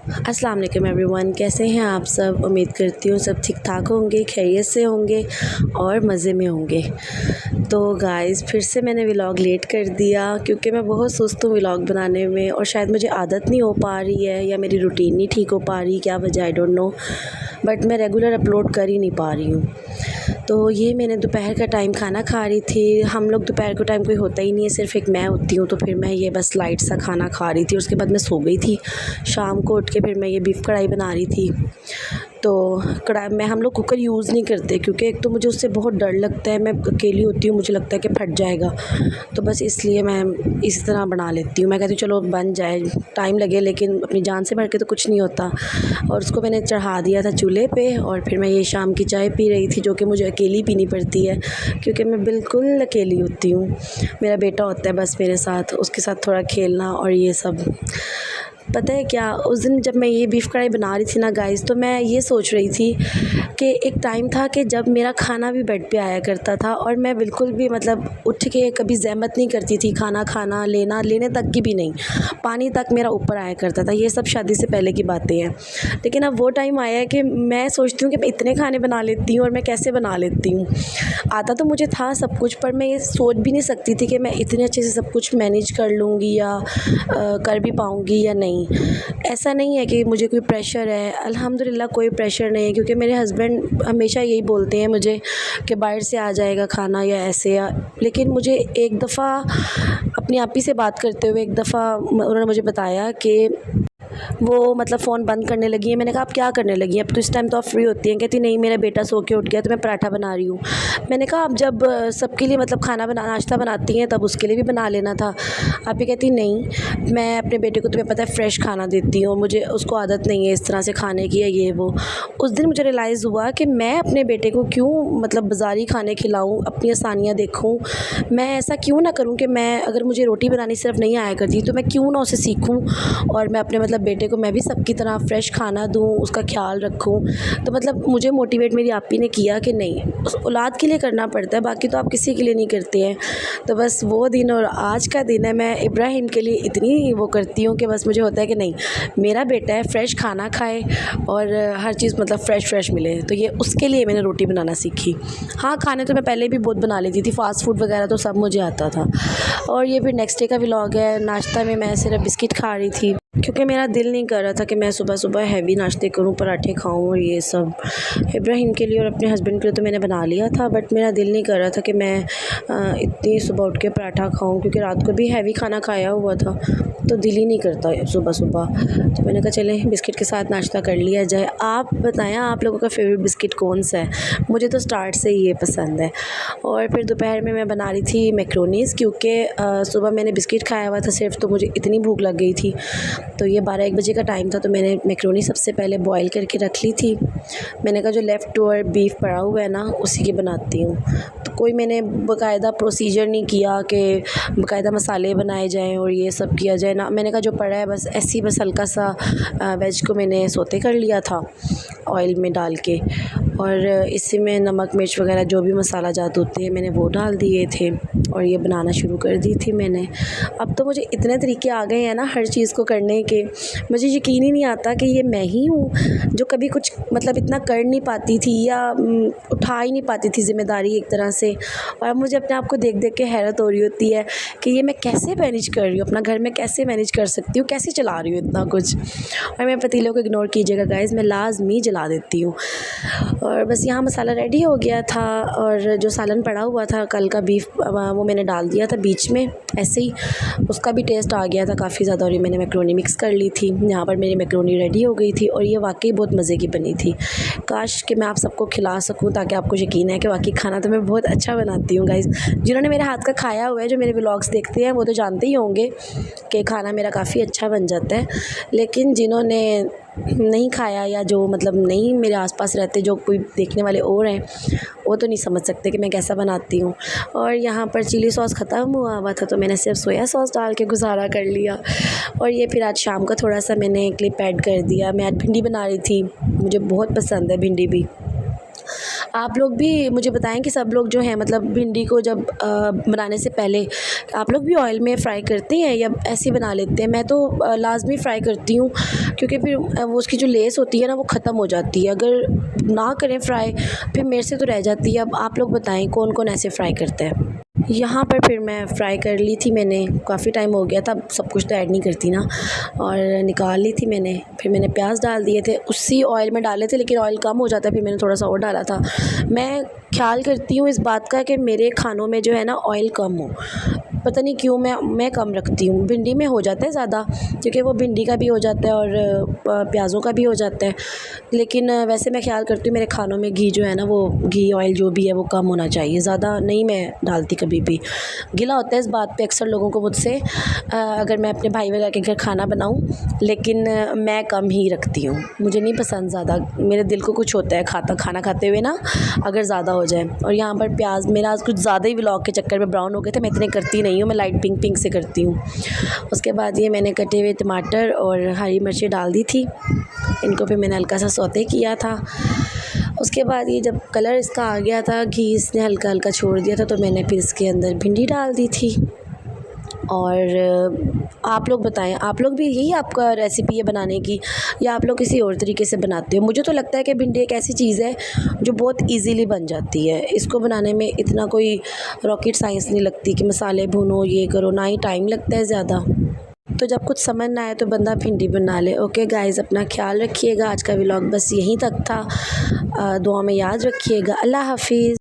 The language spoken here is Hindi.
अस्सलाम वालेकुम एवरीवन, कैसे हैं आप सब। उम्मीद करती हूँ सब ठीक ठाक होंगे, खैरियत से होंगे और मज़े में होंगे। तो गाइस फिर से मैंने व्लॉग लेट कर दिया क्योंकि मैं बहुत सुस्त हूँ व्लॉग बनाने में और शायद मुझे आदत नहीं हो पा रही है या मेरी रूटीन नहीं ठीक हो पा रही, क्या वजह आई डोंट नो, बट मैं रेगुलर अपलोड कर ही नहीं पा रही हूँ। तो ये मैंने दोपहर का टाइम खाना खा रही थी। हम लोग दोपहर का टाइम कोई होता ही नहीं है, सिर्फ एक मैं होती हूँ। तो फिर मैं ये बस लाइट सा खाना खा रही थी, उसके बाद मैं सो गई थी। शाम को उठ के फिर मैं ये बीफ कढ़ाई बना रही थी। तो कढ़ाई में हम लोग कुकर यूज़ नहीं करते क्योंकि एक तो मुझे उससे बहुत डर लगता है, मैं अकेली होती हूँ, मुझे लगता है कि फट जाएगा। तो बस इसलिए मैं इस तरह बना लेती हूँ। मैं कहती हूँ चलो बन जाए, टाइम लगे लेकिन अपनी जान से बढ़ के तो कुछ नहीं होता। और उसको मैंने चढ़ा दिया था चूल्हे पे और फिर मैं ये शाम की चाय पी रही थी, जो कि मुझे अकेली पीनी पड़ती है क्योंकि मैं बिल्कुल अकेली होती हूँ। मेरा बेटा होता है बस मेरे साथ, उसके साथ थोड़ा खेलना और ये सब। पता है क्या, उस दिन जब मैं ये बीफ कढ़ाई बना रही थी ना गाइस, तो मैं ये सोच रही थी कि एक टाइम था कि जब मेरा खाना भी बेड पे आया करता था और मैं बिल्कुल भी मतलब उठ के कभी ज़हमत नहीं करती थी खाना लेने तक की भी नहीं। पानी तक मेरा ऊपर आया करता था। ये सब शादी से पहले की बातें हैं। लेकिन अब वो टाइम आया है कि मैं सोचती हूँ कि मैं इतने खाने बना लेती हूँ और मैं कैसे बना लेती हूँ। आता तो मुझे था सब कुछ, पर मैं ये सोच भी नहीं सकती थी कि मैं इतने अच्छे से सब कुछ मैनेज कर लूँगी या कर भी पाऊँगी या नहीं। ऐसा नहीं है कि मुझे कोई प्रेशर है, अल्हम्दुलिल्लाह कोई प्रेशर नहीं है क्योंकि मेरे हस्बैंड हमेशा यही बोलते हैं मुझे कि बाहर से आ जाएगा खाना या ऐसे या। लेकिन मुझे एक दफ़ा अपनी आपी से बात करते हुए एक दफ़ा उन्होंने मुझे बताया कि वो मतलब फ़ोन बंद करने लगी है। मैंने कहा आप क्या करने लगी हैं, अब तो इस टाइम तो आप फ्री होती हैं। कहती नहीं, मेरा बेटा सो के उठ गया तो मैं पराठा बना रही हूँ। मैंने कहा आप जब सबके लिए मतलब खाना बना नाश्ता बनाती हैं तब उसके लिए भी बना लेना था। आप ही कहती नहीं, मैं अपने बेटे को तुम्हें पता है फ़्रेश खाना देती हूँ, मुझे उसको आदत नहीं है इस तरह से खाने की या ये वो। उस दिन मुझे रियलाइज़ हुआ कि मैं अपने बेटे को क्यों मतलब बाज़ारी खाने खिलाऊँ, अपनी आसानियाँ देखूँ। मैं ऐसा क्यों ना करूँ कि मैं अगर मुझे रोटी बनानी सिर्फ नहीं आया करती तो मैं क्यों ना उसे सीखूँ और मैं अपने मतलब बेटे को मैं भी सबकी तरह फ़्रेश खाना दूँ, उसका ख्याल रखूँ। तो मतलब मुझे मोटिवेट मेरी आपी ने किया कि नहीं, उस औलाद के लिए करना पड़ता है, बाकी तो आप किसी के लिए नहीं करते हैं। तो बस वो दिन और आज का दिन है, मैं इब्राहिम के लिए इतनी वो करती हूँ कि बस मुझे होता है कि नहीं, मेरा बेटा है फ़्रेश खाना खाए और हर चीज़ मतलब फ़्रेश मिले। तो ये उसके लिए मैंने रोटी बनाना सीखी। हाँ, खाने तो मैं पहले भी बहुत बना लेती थी, फ़ास्ट फूड वगैरह तो सब मुझे आता था। और ये फिर नेक्स्ट डे का व्लॉग है। नाश्ता में मैं सिर्फ बिस्किट खा रही थी क्योंकि मेरा दिल नहीं कर रहा था कि मैं सुबह सुबह हैवी नाश्ते करूं, पराठे खाऊं और ये सब। इब्राहिम के लिए और अपने हस्बैंड के लिए तो मैंने बना लिया था, बट मेरा दिल नहीं कर रहा था कि मैं इतनी सुबह उठ के पराठा खाऊं क्योंकि रात को भी हैवी खाना खाया हुआ था, तो दिल ही नहीं करता सुबह सुबह। तो मैंने कहा चलें बिस्किट के साथ नाश्ता कर लिया जाए। आप बताएं आप लोगों का फेवरेट बिस्किट कौन सा है? मुझे तो स्टार्ट से ही ये पसंद है। और फिर दोपहर में मैं बना रही थी मैक्रोनीज़ क्योंकि सुबह मैंने बिस्किट खाया हुआ था सिर्फ, तो मुझे इतनी भूख लग गई थी। तो ये 12-1 बजे का टाइम था, तो मैंने मैक्रोनी सबसे पहले बॉईल करके रख ली थी। मैंने कहा जो लेफ़्ट ओवर बीफ पड़ा हुआ है ना उसी की बनाती हूँ। तो कोई मैंने बाकायदा प्रोसीजर नहीं किया कि बाकायदा मसाले बनाए जाएँ और ये सब किया जाए ना। मैंने कहा जो पड़ा है बस ऐसे ही, बस हल्का सा वेज को मैंने सौते कर लिया था ऑयल में डाल के, और इसी में नमक मिर्च वगैरह जो भी मसाला जात होते हैं मैंने वो डाल दिए थे और ये बनाना शुरू कर दी थी मैंने। अब तो मुझे इतने तरीके आ गए हैं ना हर चीज़ को करने के, मुझे यकीन ही नहीं आता कि ये मैं ही हूँ जो कभी कुछ मतलब इतना कर नहीं पाती थी या उठा ही नहीं पाती थी ज़िम्मेदारी एक तरह से। और अब मुझे अपने आप को देख देख के हैरत हो रही होती है कि ये मैं कैसे मैनेज कर रही हूँ, अपना घर में कैसे मैनेज कर सकती हूँ, कैसे चला रही हूँ इतना कुछ। और मैं पतीलों को इग्नोर कीजिएगा गाइज़, मैं लाजमी जला देती हूँ। और बस यहाँ मसाला रेडी हो गया था और जो सालन पड़ा हुआ था कल का बीफ वो मैंने डाल दिया था बीच में ऐसे ही, उसका भी टेस्ट आ गया था काफ़ी ज़्यादा। और ये मैंने मैक्रोनी मिक्स कर ली थी। यहाँ पर मेरी मैक्रोनी रेडी हो गई थी और ये वाकई बहुत मज़े की बनी थी। काश कि मैं आप सबको खिला सकूँ ताकि आपको यकीन है कि वाकई खाना तो मैं बहुत अच्छा बनाती हूँ गाइज़। जिन्होंने मेरे हाथ का खाया हुआ है, जो मेरे व्लॉग्स देखते हैं वो तो जानते ही होंगे कि खाना मेरा काफ़ी अच्छा बन जाता है। लेकिन जिन्होंने नहीं खाया या जो मतलब नहीं मेरे आसपास रहते, जो कोई देखने वाले और हैं, वो तो नहीं समझ सकते कि मैं कैसा बनाती हूँ। और यहाँ पर चिली सॉस ख़त्म हुआ था तो मैंने सिर्फ सोया सॉस डाल के गुजारा कर लिया। और ये फिर आज शाम का थोड़ा सा मैंने क्लिप ऐड कर दिया। मैं आज भिंडी बना रही थी, मुझे बहुत पसंद है भिंडी भी। आप लोग भी मुझे बताएं कि सब लोग जो हैं मतलब भिंडी को जब बनाने से पहले आप लोग भी ऑयल में फ्राई करते हैं या ऐसे ही बना लेते हैं? मैं तो लाज़मी फ्राई करती हूँ, क्योंकि फिर वो उसकी जो लेस होती है ना वो ख़त्म हो जाती है। अगर ना करें फ्राई फिर मेरे से तो रह जाती है। अब आप लोग बताएं कौन कौन ऐसे फ्राई करता है? यहाँ पर फिर मैं फ्राई कर ली थी, मैंने काफ़ी टाइम हो गया था, सब कुछ तो ऐड नहीं करती ना, और निकाल ली थी मैंने। फिर मैंने प्याज डाल दिए थे, उसी ऑयल में डाले थे, लेकिन ऑयल कम हो जाता है, फिर मैंने थोड़ा सा और डाला था। मैं ख्याल करती हूँ इस बात का कि मेरे खानों में जो है ना ऑयल कम हो, पता नहीं क्यों मैं कम रखती हूँ। भिंडी में हो जाता है ज़्यादा, क्योंकि वो भिंडी का भी हो जाता है और प्याज़ों का भी हो जाता है, लेकिन वैसे मैं ख्याल करती हूँ मेरे खानों में घी जो है ना, वो घी ऑयल जो भी है वो कम होना चाहिए, ज़्यादा नहीं मैं डालती कभी भी। गिला होता है इस बात पे अक्सर लोगों को मुझसे, अगर मैं अपने भाई वगैरह के घर खाना बनाऊँ, लेकिन मैं कम ही रखती हूँ, मुझे नहीं पसंद ज़्यादा। मेरे दिल को कुछ होता है खाना खाते हुए ना, अगर ज़्यादा हो जाए। और यहाँ पर प्याज मेरा आज कुछ ज़्यादा ही व्लॉग के चक्कर में ब्राउन हो गए थे, मैं इतने करती नहीं हूँ, मैं लाइट पिंक पिंक से करती हूँ। उसके बाद ये मैंने कटे हुए टमाटर और हरी मिर्ची डाल दी थी, इनको फिर मैंने हल्का सा सौते किया था। उसके बाद ये जब कलर इसका आ गया था, घी इसने हल्का हल्का छोड़ दिया था, तो मैंने फिर इसके अंदर भिंडी डाल दी थी। और आप लोग बताएं, आप लोग भी यही आपका रेसिपी है बनाने की, या आप लोग किसी और तरीके से बनाते हो? मुझे तो लगता है कि भिंडी एक ऐसी चीज़ है जो बहुत इजीली बन जाती है, इसको बनाने में इतना कोई रॉकेट साइंस नहीं लगती कि मसाले भूनो ये करो, ना ही टाइम लगता है ज़्यादा। तो जब कुछ समझ ना आए तो बंदा भिंडी बना ले। ओके गाइज़, अपना ख्याल रखिएगा। आज का व्लॉग बस यहीं तक था, दुआ में याद रखिएगा। अल्लाह हाफिज़।